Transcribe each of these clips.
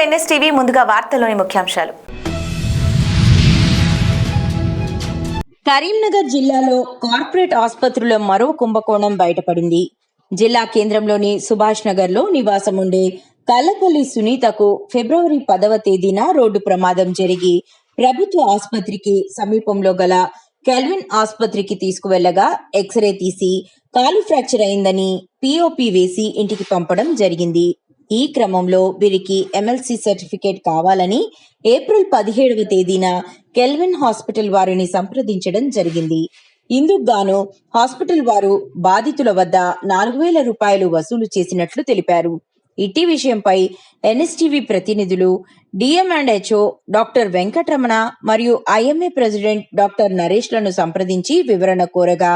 NSTV ముందుగా వార్తల్లోని ముఖ్యాంశాలు. కరీంనగర్ జిల్లాలో కార్పొరేట్ ఆసుపత్రుల మరో కుంభకోణం బయటపడింది. జిల్లా కేంద్రంలోని సుభాష్ నగర్ లో నివాసం ఉండే కల్లపల్లి సునీతకు ఫిబ్రవరి 10వ తేదీన రోడ్డు ప్రమాదం జరిగి ప్రభుత్వ ఆసుపత్రికి సమీపంలో గల కెల్విన్ ఆసుపత్రికి తీసుకువెళ్లగా ఎక్స్రే తీసి కాలు ఫ్రాక్చర్ అయిందని పిఓపి వేసి ఇంటికి పంపడం జరిగింది. ఈ క్రమంలో వీరికి ఎమ్మెల్సీ సర్టిఫికేట్ కావాలని ఏప్రిల్ 17వ తేదీన కెల్విన్ హాస్పిటల్ వారిని సంప్రదించడం జరిగింది. ఇందుకు గాను హాస్పిటల్ వారు బాధితుల వద్ద 4,000 రూపాయలు వసూలు చేసినట్లు తెలిపారు. ఇటీ విషయంపై ఎన్ఎస్టీవీ ప్రతినిధులు డిఎం&హెచ్ఓ డాక్టర్ వెంకటరమణ మరియు ఐఎంఏ ప్రెసిడెంట్ డాక్టర్ నరేష్ లను సంప్రదించి వివరణ కోరగా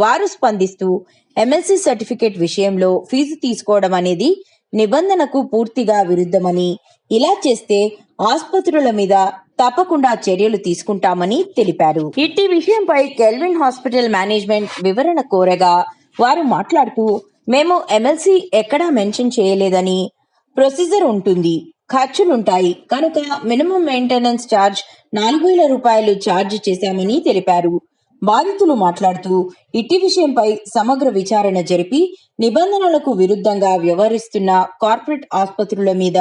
వారు స్పందిస్తూ ఎమ్మెల్సీ సర్టిఫికేట్ విషయంలో ఫీజు తీసుకోవడం అనేది నిబంధనకు పూర్తిగా విరుద్ధమని, ఇలా చేస్తే ఆసుపత్రుల మీద తప్పకుండా చర్యలు తీసుకుంటామని తెలిపారు. ఇట్టి విషయంపై కెల్విన్ హాస్పిటల్ మేనేజ్మెంట్ వివరణ కోరగా వారు మాట్లాడుతూ, మేము ఎమ్మెల్సీ ఎక్కడా మెన్షన్ చేయలేదని, ప్రొసీజర్ ఉంటుంది, ఖర్చులుంటాయి కనుక మినిమం మెయింటెనెన్స్ ఛార్జ్ 4,000 రూపాయలు ఛార్జ్ చేశామని తెలిపారు. బాధితులు మాట్లాడుతూ, ఇట్టి విషయంపై సమగ్ర విచారణ జరిపి నిబంధనలకు విరుద్ధంగా వ్యవహరిస్తున్న కార్పొరేట్ ఆసుపత్రుల మీద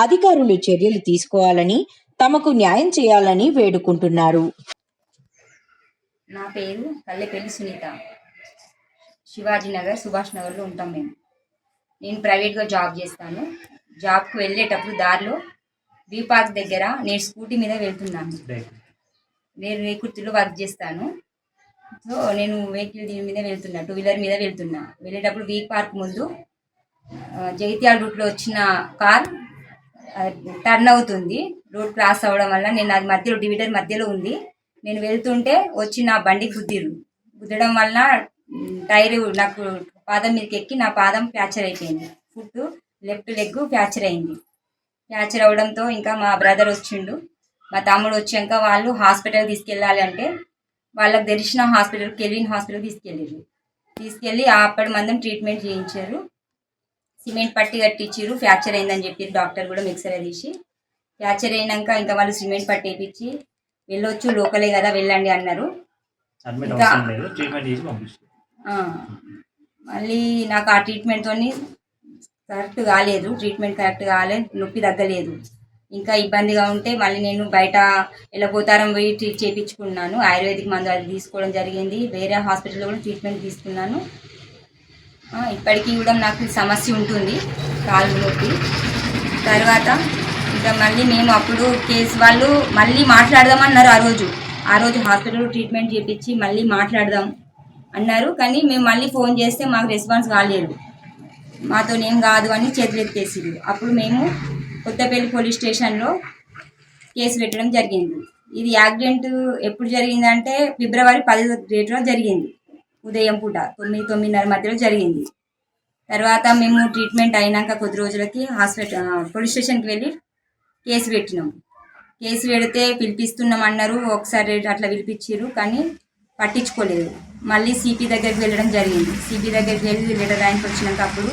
అధికారులు చర్యలు తీసుకోవాలని, తమకు న్యాయం చేయాలని వేడుకుంటున్నారు. నా పేరు కల్లపల్లి సునీత. శివాజీ నగర్, సుభాష్ నగర్లో ఉంటాం మేము. నేను ప్రైవేట్గా జాబ్ చేస్తాను. జాబ్కు వెళ్ళేటప్పుడు దారిలో బీ పార్క్ దగ్గర నేను స్కూటీ మీద వెళ్తున్నాను. నేను రేకుర్తిలో వర్క్ చేస్తాను. సో నేను వెహికల్ దీని మీద వెళ్తున్నా, 2 వీలర్ మీద వెళ్తున్నా. వెళ్ళేటప్పుడు బీ పార్క్ ముందు జగిత్యాల రూట్లో వచ్చిన కార్ టర్న్ అవుతుంది. రోడ్ క్రాస్ అవ్వడం వల్ల నేను అది మధ్యలో డివైడర్ మధ్యలో ఉంది. నేను వెళ్తుంటే వచ్చి నా బండికి గుద్దడం వల్ల టైర్ నాకు పాదం మీదకి ఎక్కి నా పాదం ఫ్రాక్చర్ అయిపోయింది. ఫుట్ లెఫ్ట్ లెగ్ ఫ్రాక్చర్ అయింది. ఫ్రాక్చర్ అవడంతో ఇంకా మా బ్రదర్ వచ్చిండు, మా తమ్ముడు వచ్చాక వాళ్ళు హాస్పిటల్ తీసుకెళ్ళాలి అంటే వాళ్ళకి తెలిసిన హాస్పిటల్ కెల్విన్ హాస్పిటల్ తీసుకెళ్ళి అప్పటి మందం ట్రీట్మెంట్ చేయించారు. సిమెంట్ పట్టి కట్టించారు. ఫ్రాక్చర్ అయిందని చెప్పి డాక్టర్ కూడా ఎక్స్రే తీసి ఫ్రాక్చర్ అయినాక ఇంకా వాళ్ళు సిమెంట్ పట్టి వేయించి వెళ్ళొచ్చు, లోకలే కదా వెళ్ళండి అన్నారు. ఇంకా మళ్ళీ నాకు ఆ ట్రీట్మెంట్తో కరెక్ట్ కాలేదు, నొప్పి తగ్గలేదు. ఇంకా ఇబ్బందిగా ఉంటే మళ్ళీ నేను బయట వెళ్ళబోతారం పోయి ట్రీట్ చేయించుకున్నాను. ఆయుర్వేదిక్ మందు అది తీసుకోవడం జరిగింది. వేరే హాస్పిటల్లో కూడా ట్రీట్మెంట్ తీసుకున్నాను. ఇప్పటికీ కూడా నాకు సమస్య ఉంటుంది, కాలు నొప్పి. తర్వాత ఇంకా మళ్ళీ మేము అప్పుడు కేసు వాళ్ళు మళ్ళీ మాట్లాడదామన్నారు. ఆ రోజు హాస్పిటల్లో ట్రీట్మెంట్ చేయించి మళ్ళీ మాట్లాడదాం అన్నారు. కానీ మేము మళ్ళీ ఫోన్ చేస్తే మాకు రెస్పాన్స్ కాలేదు. మాతోనేం కాదు అని చేతులు ఎత్తేసారు. అప్పుడు మేము కొత్తపల్లి పోలీస్ స్టేషన్లో కేసు పెట్టడం జరిగింది. ఇది యాక్సిడెంట్ ఎప్పుడు జరిగిందంటే ఫిబ్రవరి 10వ తేదీన జరిగింది. ఉదయం పూట 9-9:30 మధ్యలో జరిగింది. తర్వాత మేము ట్రీట్మెంట్ అయినాక కొద్ది రోజులకి పోలీస్ స్టేషన్కి వెళ్ళి కేసు పెట్టినాం. కేసు పెడితే పిలిపిస్తున్నాం అన్నారు. ఒకసారి అట్లా పిలిపించారు కానీ పట్టించుకోలేదు. మళ్ళీ సిపి దగ్గరికి వెళ్ళడం జరిగింది. సిపి దగ్గరికి వెళ్ళి లెటర్ రాయించి వచ్చినాక అప్పుడు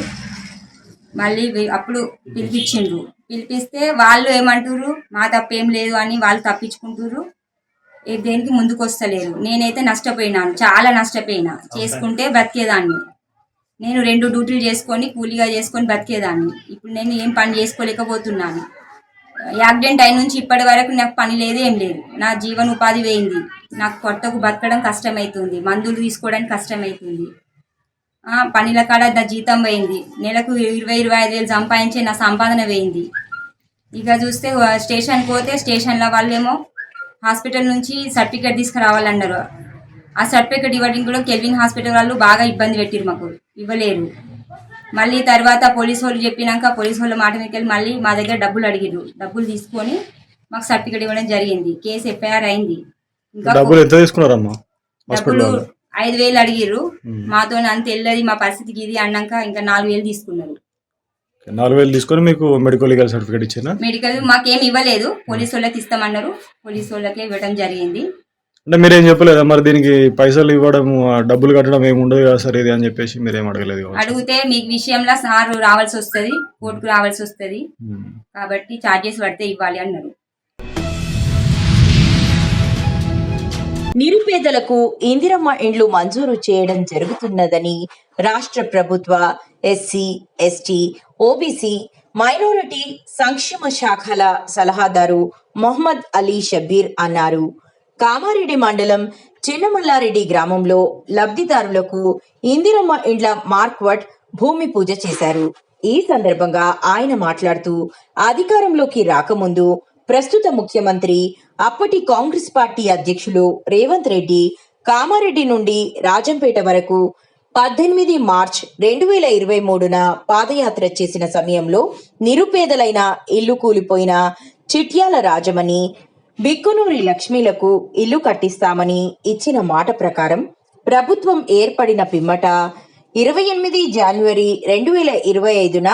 పిలిపించిండ్రు. పిలిపిస్తే వాళ్ళు ఏమంటారు, మా తప్పేం లేదు అని వాళ్ళు తప్పించుకుంటారు, దేనికి ముందుకు వస్తలేరు. నేనైతే నష్టపోయినాను, చాలా నష్టపోయినా. చేసుకుంటే బ్రతికేదాన్ని. నేను 2 డ్యూటీలు చేసుకొని కూలీగా చేసుకొని బ్రతికేదాన్ని. ఇప్పుడు నేను ఏం పని చేసుకోలేకపోతున్నాను. యాక్సిడెంట్ అయిన నుంచి ఇప్పటి వరకు నాకు పని లేదు, ఏం లేదు. నా జీవన ఉపాధి పోయింది. నాకు కొత్తకు బతకడం కష్టమవుతుంది, మందులు తీసుకోవడానికి కష్టమవుతుంది. పనిల కాడ నా జీతం పోయింది. నెలకు 20-25 వేలు సంపాదించే నా సంపాదన పోయింది. ఇక చూస్తే స్టేషన్కి పోతే స్టేషన్లో వాళ్ళేమో హాస్పిటల్ నుంచి సర్టిఫికేట్ తీసుకురావాలన్నారు. ఆ సర్టిఫికేట్ ఇవ్వడానికి కూడా కెల్విన్ హాస్పిటల్ వాళ్ళు బాగా ఇబ్బంది పెట్టిరు, మాకు ఇవ్వలేరు. మళ్ళీ తర్వాత పోలీసు వాళ్ళు చెప్పినాక పోలీసు వాళ్ళ మాట మీదకి వెళ్ళి మళ్ళీ మా దగ్గర డబ్బులు అడిగిరు. డబ్బులు తీసుకొని మాకు సర్టిఫికేట్ ఇవ్వడం జరిగింది. కేసు ఎఫ్ఐఆర్ అయింది. ఇంకా డబ్బులు 5,000 అడిగిర్రు. మాతో అంత వెళ్ళది, మా పరిస్థితికి ఇది అన్నాక ఇంకా 4,000 తీసుకున్నారు. 4,000 తీసుకొని మీకు మెడికల్ సర్టిఫికేట్ ఇచ్చారా? మెడికల్ మాకేం ఇవ్వలేదు, పోలీసు వాళ్ళకి ఇస్తామన్నారు. పోలీసు వాళ్ళకే ఇవ్వడం జరిగింది. అంటే మీరేం చెప్పలేదా మరి దీనికి పైసలు ఇవ్వడం డబ్బులు కట్టడం ఏమి ఉండదు కదా సార్ ఇది అని చెప్పేసి మీరేం అడగలేదు కావచ్చు. అడిగితే మీకు విషయంలో సార్ రావాల్సి వస్తుంది, కోర్టుకు రావాల్సి వస్తుంది, కాబట్టి ఛార్జెస్ పడితే ఇవ్వాలి అన్నారు. నిరుపేదలకు ఇందిరమ్మ ఇండ్లు మంజూరు చేయడం జరుగుతున్నదని రాష్ట్ర ప్రభుత్వ ఎస్సీ, ఎస్టీ, ఓబీసీ, మైనారిటీ సంక్షేమ శాఖల సలహాదారు మొహమ్మద్ అలీ షబీర్ అన్నారు. కామారెడ్డి మండలం చిన్నమల్లారెడ్డి గ్రామంలో లబ్ధిదారులకు ఇందిరమ్మ ఇండ్ల మార్క్వట్ భూమి పూజ చేశారు. ఈ సందర్భంగా ఆయన మాట్లాడుతూ అధికారంలోకి రాకముందు ప్రస్తుత ముఖ్యమంత్రి అప్పటి కాంగ్రెస్ పార్టీ అధ్యక్షులు రేవంత్ రెడ్డి కామారెడ్డి నుండి రాజంపేట వరకు 18 మార్చ్ 2023న పాదయాత్ర చేసిన సమయంలో నిరుపేదలైన ఇల్లు కూలిపోయిన చిట్యాల రాజమణి, బిక్కునూరి లక్ష్మీలకు ఇల్లు కట్టిస్తామని ఇచ్చిన మాట ప్రకారం ప్రభుత్వం ఏర్పడిన పిమ్మట 28 జనవరి 2025న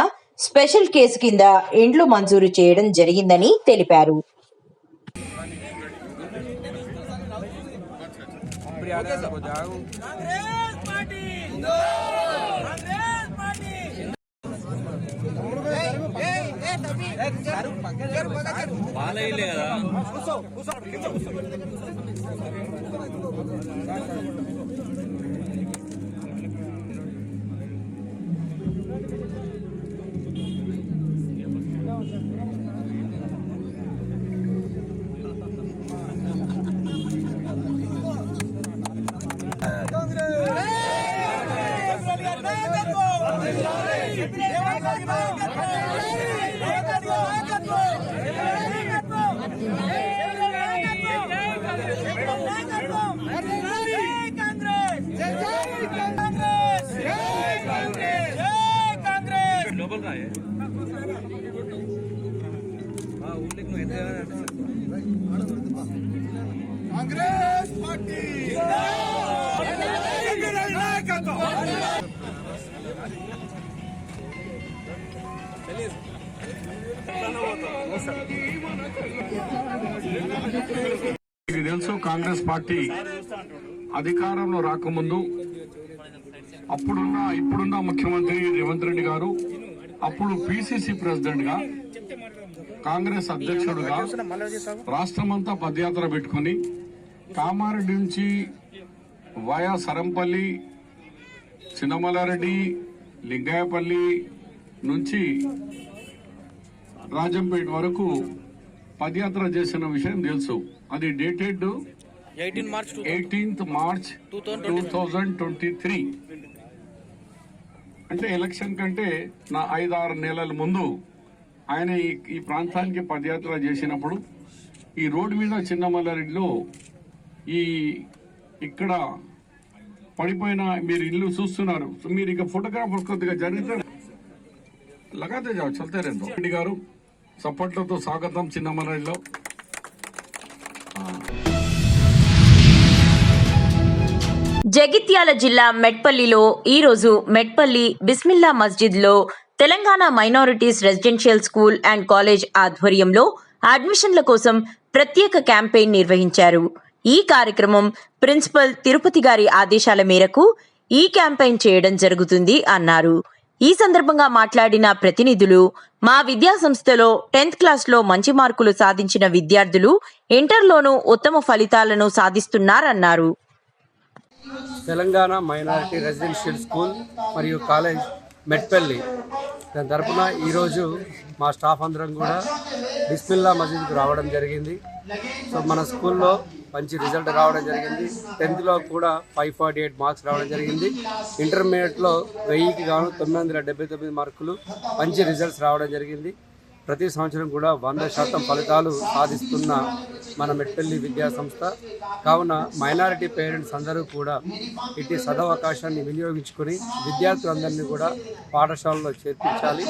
స్పెషల్ కేసు కింద ఇండ్లు మంజూరు చేయడం జరిగిందని తెలిపారు. మీకు తెలుసు కాంగ్రెస్ పార్టీ అధికారంలో రాకముందు ఇప్పుడున్న ముఖ్యమంత్రి రేవంత్ రెడ్డి గారు అప్పుడు పిసిసి ప్రెసిడెంట్ గా కాంగ్రెస్ అధ్యక్షుడుగా రాష్ట్రమంతా పదయాత్ర పెట్టుకుని కామారెడ్డి నుంచి వయా సరంపల్లి, చిన్నమల్లారెడ్డి, లింగాయపల్లి నుంచి రాజంపేట వరకు పదయాత్ర చేసిన విషయం తెలుసు. అది డేటెడ్ 18th మార్చ్ 2023. అంటే ఎలక్షన్ కంటే 5-6 నెలల ముందు ఆయన ఈ ప్రాంతానికి పదయాత్ర చేసినప్పుడు ఈ రోడ్డు మీద చిన్నమల్లారెడ్డిలో ఇక్కడ పడిపోయిన మీరు ఇల్లు చూస్తున్నారు. మీరు ఇక ఫోటోగ్రాఫర్ కొద్దిగా జరిగితే లగాతే జావు చల్తే రేందో రెడ్డి గారు సపోర్ట్లతో స్వాగతం చిన్నమల్లారెడ్డిలో. జగిత్యాల జిల్లా మెట్పల్లిలో ఈరోజు మెట్పల్లి బిస్మిల్లా మస్జిద్లో Telangana minorities residential school and college ఆధ్వర్యంలో అడ్మిషన్ల కోసం ప్రత్యేక క్యాంపెయిన్ నిర్వహించారు. ఈ కార్యక్రమం ప్రిన్సిపల్ తిరుపతి గారి ఆదేశాల మేరకు ఈ క్యాంపెయిన్ చేయడం జరుగుతుంది అన్నారు. ఈ సందర్భంగా మాట్లాడిన ప్రతినిధులు మా విద్యా సంస్థలో 10th క్లాస్లో మంచి మార్కులు సాధించిన విద్యార్థులు ఇంటర్లోనూ ఉత్తమ ఫలితాలను సాధిస్తున్నారన్నారు. తెలంగాణ మైనారిటీ రెసిడెన్షియల్ స్కూల్ మరియు కాలేజ్ మెట్పల్లి దాని తరపున ఈరోజు మా స్టాఫ్ అందరం కూడా బిస్మిల్లా మసీద్కి రావడం జరిగింది. సో మన స్కూల్లో మంచి రిజల్ట్ రావడం జరిగింది. 10th కూడా 548 మార్క్స్ రావడం జరిగింది. ఇంటర్మీడియట్లో 1000కి గాను 979 మార్కులు మంచి రిజల్ట్స్ రావడం జరిగింది. ప్రతి సంవత్సరం కూడా 100% ఫలితాలు సాధిస్తున్న మన మెట్పల్లి విద్యా సంస్థ. కావున మైనారిటీ పేరెంట్స్ అందరూ కూడా ఇటు సదవకాశాన్ని వినియోగించుకొని విద్యార్థులందరినీ కూడా పాఠశాలలో చేర్పించాలి.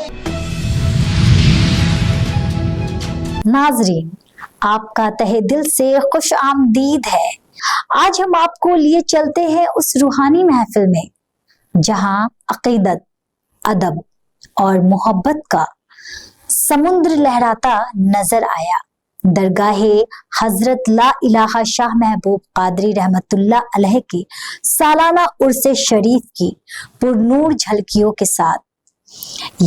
नाज़रीन, आपका तहे दिल से खुश आमदीद है। आज हम आपको लिए चलते हैं उस रूहानी महफिल में जहां अकीदत, अदब और मोहब्बत का समुद्र लहराता नजर आया। दरगाहे हजरत ला इलाहा शाह महबूब कादरी रहमतुल्लाह अलैह के सालाना उर्से शरीफ की पुरनूर झलकियों के साथ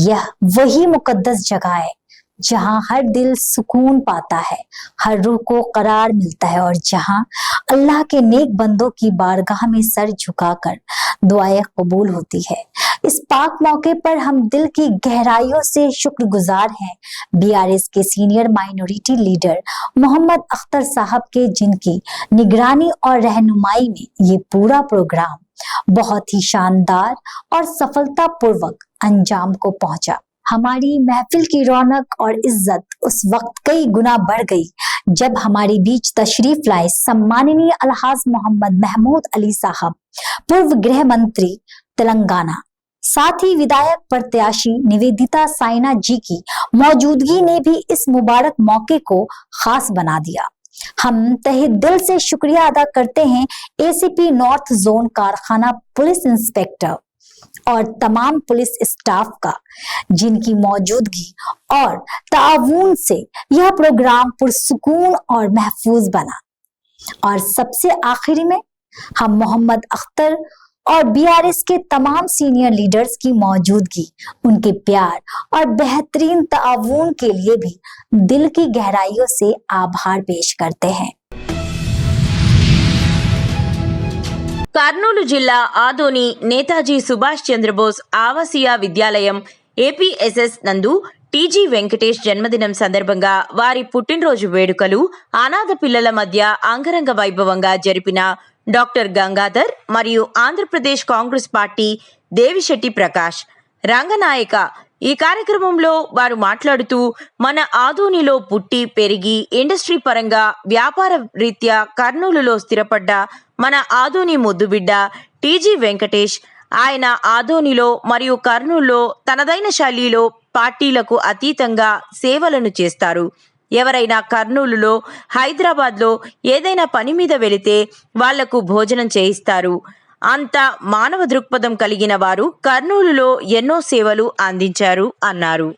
यह वही मुकद्दस जगह है जहां हर दिल सुकून पाता है, हर रूह को करार मिलता है और जहां अल्लाह के नेक बंदों की बारगाह में सर झुकाकर दुआएं कबूल होती है। इस पाक मौके पर हम दिल की गहराइयों से शुक्रगुजार हैं बीआरएस के senior minority leader Mohammad Akhtar साहब के, जिनकी निगरानी और रहनुमाई में ये पूरा प्रोग्राम बहुत ही शानदार और सफलतापूर्वक अंजाम को पहुंचा। हमारी महफिल की रौनक और इज्जत उस वक्त कई गुना बढ़ गई जब हमारे बीच तशरीफ लाए सम्माननीय अलहाज मोहम्मद महमूद अली साहब, पूर्व गृह मंत्री तेलंगाना, साथ ही विधायक प्रत्याशी निवेदिता साइना जी की मौजूदगी ने भी इस मुबारक मौके को खास बना दिया। हम तहे दिल से शुक्रिया अदा करते हैं एसीपी नॉर्थ जोन कारखाना पुलिस इंस्पेक्टर और तमाम पुलिस स्टाफ का, जिनकी मौजूदगी और ताउन से यह प्रोग्राम पुरसुकून और महफूज बना। और सबसे आखिरी में हम मोहम्मद अख्तर और बीआरएस के तमाम सीनियर लीडर्स की मौजूदगी, उनके प्यार और बेहतरीन ताउन के लिए भी दिल की गहराइयों से आभार पेश करते हैं। కర్నూలు జిల్లా ఆదోని నేతాజీ సుభాష్ చంద్రబోస్ ఆవాసీయ విద్యాలయం ఏపీఎస్ఎస్ నందు టీజీ వెంకటేష్ జన్మదినం సందర్భంగా వారి పుట్టినరోజు వేడుకలు అనాథ పిల్లల మధ్య అంగరంగ వైభవంగా జరిపిన డాక్టర్ గంగాధర్ మరియు ఆంధ్రప్రదేశ్ కాంగ్రెస్ పార్టీ దేవిశెట్టి ప్రకాష్ రంగనాయక ఈ కార్యక్రమంలో వారు మాట్లాడుతూ, మన ఆదోనిలో పుట్టి పెరిగి ఇండస్ట్రీ పరంగా వ్యాపార రీత్యా కర్నూలులో స్థిరపడ్డ మన ఆదోని ముద్దుబిడ్డ టీజీ వెంకటేష్, ఆయన ఆదోనిలో మరియు కర్నూలులో తనదైన శైలిలో పార్టీలకు అతీతంగా సేవలను చేస్తారు. ఎవరైనా కర్నూలులో, హైదరాబాద్లో ఏదైనా పని మీద వెళితే వాళ్లకు భోజనం చేయిస్తారు. అంత మానవ దృక్పథం కలిగిన వారు కర్నూలులో ఎన్నో సేవలు అందించారు అన్నారు.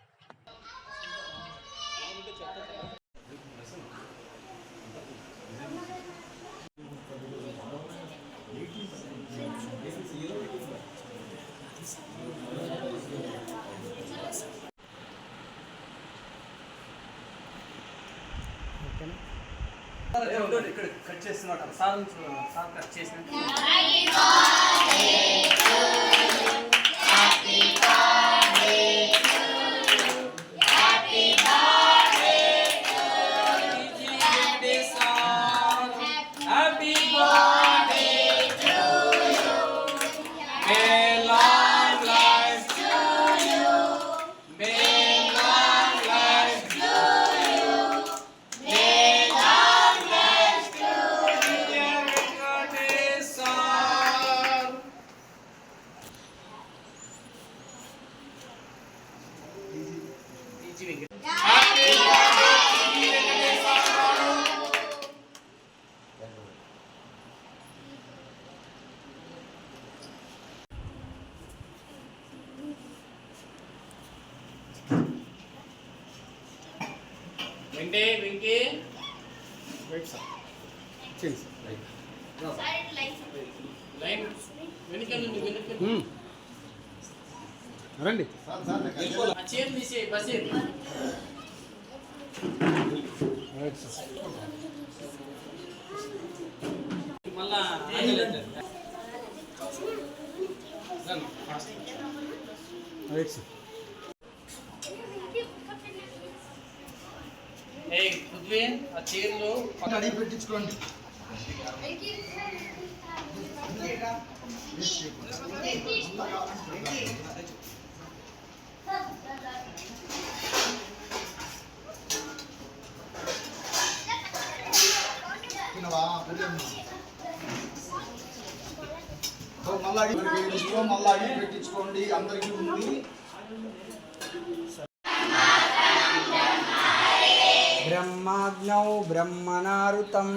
రండి. పెట్టించుకోండి. మళ్ళీ పెట్టించుకోండి, అందరికీ ఉంది. బ్రహ్మాజ్ఞౌ బ్రహ్మణారుతం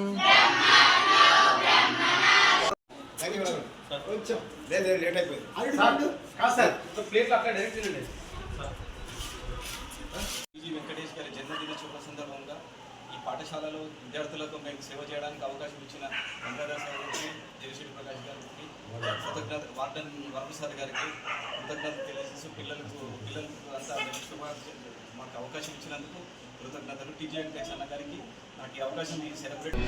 లేట్ అయిపోయింది. ప్లేట్లు అక్కడ డైరెక్ట్ తినండి. టీజీ వెంకటేష్ గారి జన్మదిన శుభ సందర్భంగా ఈ పాఠశాలలో విద్యార్థులకు మేము సేవ చేయడానికి అవకాశం ఇచ్చిన వెంకటరావు సార్ గారికి, జయశ్రీ ప్రకాష్ గారికి కృతజ్ఞత, వార్డెన్ వర్మ సార్ గారికి కృతజ్ఞత తెలియజేస్తూ పిల్లలకు అంతా మాకు అవకాశం ఇచ్చినందుకు కృతజ్ఞతలు. టీజీ వెంకటేష్ అన్న గారికి నాకు ఈ అవకాశం సెలబ్రేట్.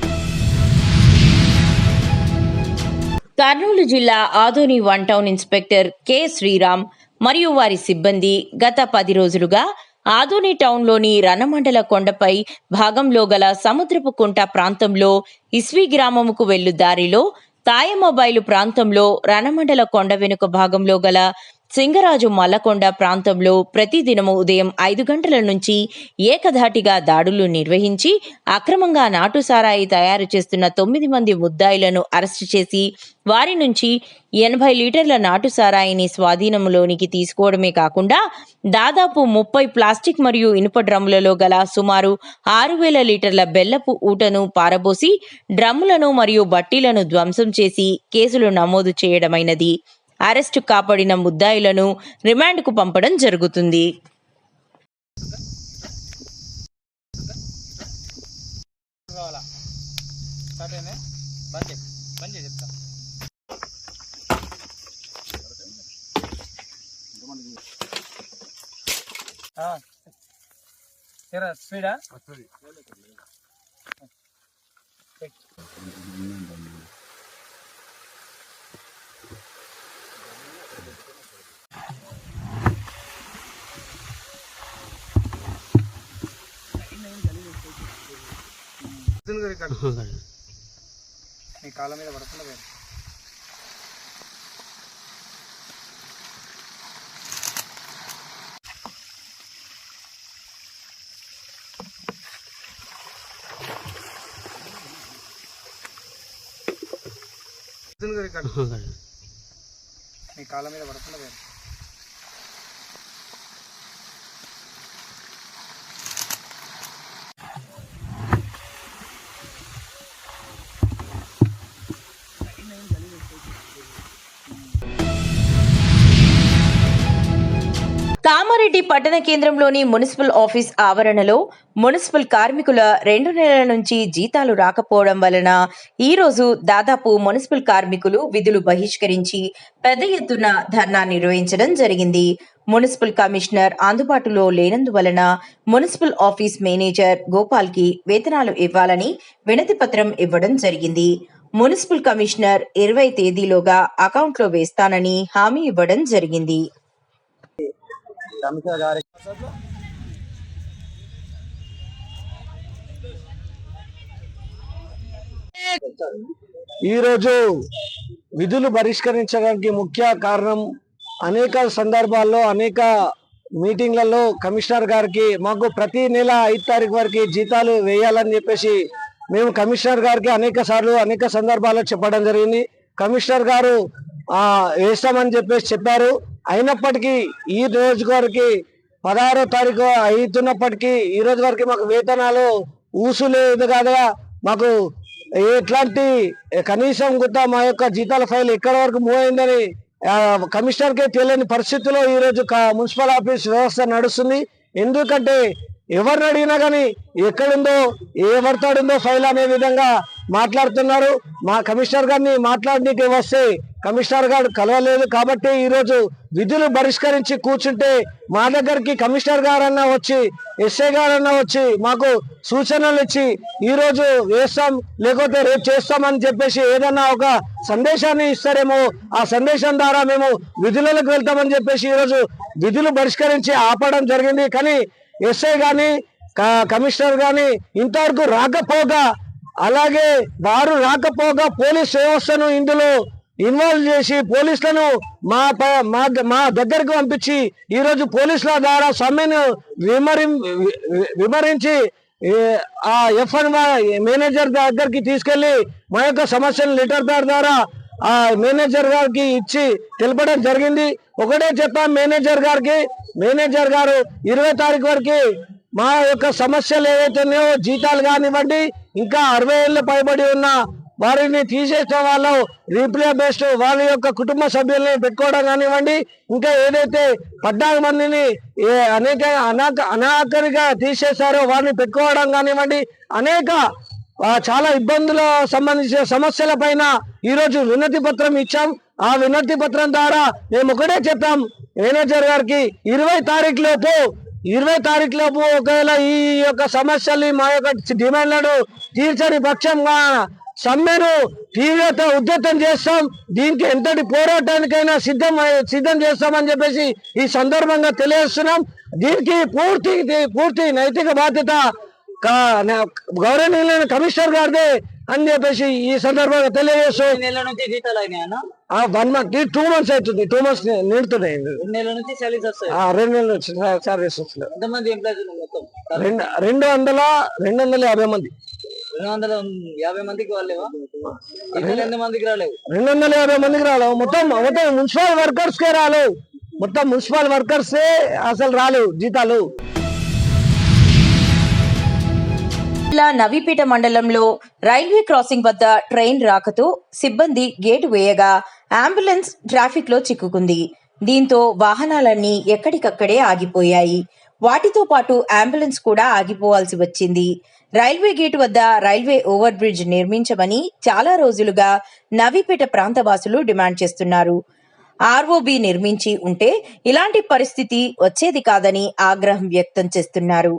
కర్నూలు జిల్లా Adoni 1 town inspector K Sriram మరియు వారి సిబ్బంది గత 10 రోజులుగా ఆదోని టౌన్లోని రణమండల కొండపై భాగంలో గల సముద్రపు కుంట ప్రాంతంలో ఇస్వి గ్రామముకు వెళ్ళు దారిలో తాయమబైలు ప్రాంతంలో రణమండల కొండ వెనుక భాగంలో గల సింగరాజు మల్లకొండ ప్రాంతంలో ప్రతిదినము ఉదయం 5 గంటల నుంచి ఏకధాటిగా దాడులు నిర్వహించి అక్రమంగా నాటుసారాయి తయారు చేస్తున్న 9 మంది ముద్దాయిలను అరెస్టు చేసి వారి నుంచి 80 లీటర్ల నాటుసారాయిని స్వాధీనంలోనికి తీసుకోవడమే కాకుండా దాదాపు 30 ప్లాస్టిక్ మరియు ఇనుప డ్రమ్ములలో గల సుమారు 6,000 లీటర్ల బెల్లపు ఊటను పారబోసి డ్రమ్ములను మరియు బట్టీలను ధ్వంసం చేసి కేసులు నమోదు చేయడమైనది. అరెస్టు కాపాడిన ముద్దాయిలను రిమాండ్కు పంపడం జరుగుతుంది. స్పీడా మీ కాళ్ళ మీద పడకుండా వేరు. మీ కాళ్ళ మీద పడకుండా వేరు. కామారెడ్డి పట్టణ కేంద్రంలోని మున్సిపల్ ఆఫీస్ ఆవరణలో మున్సిపల్ కార్మికుల 2 నెలల నుంచి జీతాలు రాకపోవడం వలన ఈ రోజు దాదాపు మున్సిపల్ కార్మికులు విధులు బహిష్కరించి పెద్ద ఎత్తున ధర్నా నిర్వహించడం జరిగింది. మున్సిపల్ కమిషనర్ అందుబాటులో లేనందువలన మున్సిపల్ ఆఫీస్ మేనేజర్ గోపాల్ కి వేతనాలు ఇవ్వాలని వినతి పత్రం ఇవ్వడం జరిగింది. మున్సిపల్ కమిషనర్ 20 తేదీలోగా అకౌంట్లో వేస్తానని హామీ ఇవ్వడం జరిగింది. ఈరోజు విధులు బహిష్కరించడానికి ముఖ్య కారణం అనేక సందర్భాల్లో అనేక మీటింగ్లలో కమిషనర్ గారికి మాకు ప్రతి నెల 5 తారీఖు వరకు జీతాలు వేయాలని చెప్పేసి మేము కమిషనర్ గారికి అనేక సందర్భాల్లో చెప్పడం జరిగింది. కమిషనర్ గారు వేస్తామని చెప్పేసి చెప్పారు. అయినప్పటికీ ఈ రోజు వరకు 16వ తారీఖు అవుతున్నప్పటికీ ఈ రోజు వరకు మాకు వేతనాలు ఊసులేదు కాదుగా మాకు ఎట్లాంటి కనీసం కూడా మా యొక్క జీతాల ఫైల్ ఎక్కడి వరకు మూవ్ అయిందని కమిషనర్కే తెలియని పరిస్థితిలో ఈరోజు మున్సిపల్ ఆఫీస్ వ్యవస్థ నడుస్తుంది. ఎందుకంటే ఎవరిని అడిగినా కానీ ఎక్కడుందో ఎవరితాడుందో ఫైల్ అనే విధంగా మాట్లాడుతున్నారు. మా కమిషనర్ గారిని మాట్లాడడానికి వస్తే కమిషనర్ గారు కలవలేదు. కాబట్టి ఈరోజు విధులు బహిష్కరించి కూర్చుంటే మా దగ్గరికి కమిషనర్ గారన్నా వచ్చి ఎస్ఐ గారన్నా వచ్చి మాకు సూచనలు ఇచ్చి ఈరోజు వేస్తాం లేకపోతే రేపు చేస్తామని చెప్పేసి ఏదన్నా ఒక సందేశాన్ని ఇస్తారేమో, ఆ సందేశం ద్వారా మేము విధులకు వెళ్తామని చెప్పేసి ఈరోజు విధులు బహిష్కరించి ఆపడం జరిగింది. కానీ ఎస్ఐ కానీ కమిషనర్ కానీ ఇంతవరకు రాకపోగా, అలాగే వారు రాకపోగా పోలీస్ వ్యవస్థను ఇందులో ఇన్వాల్వ్ చేసి పోలీసులను మా దగ్గరకు పంపించి ఈరోజు పోలీసుల ద్వారా సమ్మెను విమరించి ఆ ఎఫ్ఎన్ మేనేజర్ దగ్గరికి తీసుకెళ్లి మా యొక్క సమస్యను లెటర్ ద్వారా ఆ మేనేజర్ గారికి ఇచ్చి తెలపడం జరిగింది. ఒకటే చెప్పాం మేనేజర్ గారికి, మేనేజర్ గారు 20 తారీఖు వరకు మా యొక్క సమస్యలు ఏవైతే ఉన్నాయో జీతాలు కానివ్వండి, ఇంకా 60 ఏళ్ళు పైబడి ఉన్న వారిని తీసేసిన వాళ్ళు రీప్లే బేస్డ్ వాళ్ళ యొక్క కుటుంబ సభ్యుల్ని పెట్టుకోవడం కానివ్వండి, ఇంకా ఏదైతే 14 మందిని అనాకరిగా తీసేశారో వారిని పెట్టుకోవడం కానివ్వండి, అనేక చాలా ఇబ్బందుల సంబంధించిన సమస్యల పైన ఈరోజు వినతి పత్రం ఇచ్చాం. ఆ వినతి పత్రం ద్వారా మేము ఒకటే చెప్పాం మేనేజర్ గారికి, 20 తారీఖు లోపు ఒకవేళ ఈ యొక్క సమస్యల్ని మా యొక్క డిమాండ్లను తీర్చని పక్షంగా సమ్మెను ఉధృతం చేస్తాం. దీనికి ఎంతటి పోరాటానికైనా సిద్ధం చేస్తామని చెప్పేసి ఈ సందర్భంగా తెలియజేస్తున్నాం. దీనికి పూర్తి నైతిక బాధ్యత గౌరవనీయులైన కమిషనర్ గారిదే అని చెప్పేసి ఈ సందర్భంగా తెలియజేస్తూ 1 month 2 months అవుతుంది. 2 months నిండుతున్నాయి. 2 నెలల నుంచి సాలరీస్ వస్తాయి. 2 నెలల నుంచి సాలరీస్ వస్తాయి. ఎంతమంది ఎంప్లాయీస్ మొత్తం? 250 మంది. 250 మందికి వాళ్ళేవా? 250 మందికి రాలేవు. 250 మందికి రాలేవు. మొత్తం మున్సిపల్ వర్కర్స్ కే రాలేవు. మొత్తం మున్సిపల్ వర్కర్స్ అసలు రాలేవు జీతాలు. జిల్లా నవీపేట మండలంలో రైల్వే క్రాసింగ్ వద్ద ట్రైన్ రాకతో సిబ్బంది గేటు వేయగా అంబులెన్స్ ట్రాఫిక్ లో చిక్కుకుంది. దీంతో వాహనాలన్నీ ఎక్కడికక్కడే ఆగిపోయాయి. వాటితో పాటు అంబులెన్స్ కూడా ఆగిపోవాల్సి వచ్చింది. రైల్వే గేటు వద్ద రైల్వే ఓవర్ బ్రిడ్జ్ నిర్మించమని చాలా రోజులుగా నవీపేట ప్రాంతవాసులు డిమాండ్ చేస్తున్నారు. ఆర్ఓబి నిర్మించి ఉంటే ఇలాంటి పరిస్థితి వచ్చేది కాదని ఆగ్రహం వ్యక్తం చేస్తున్నారు.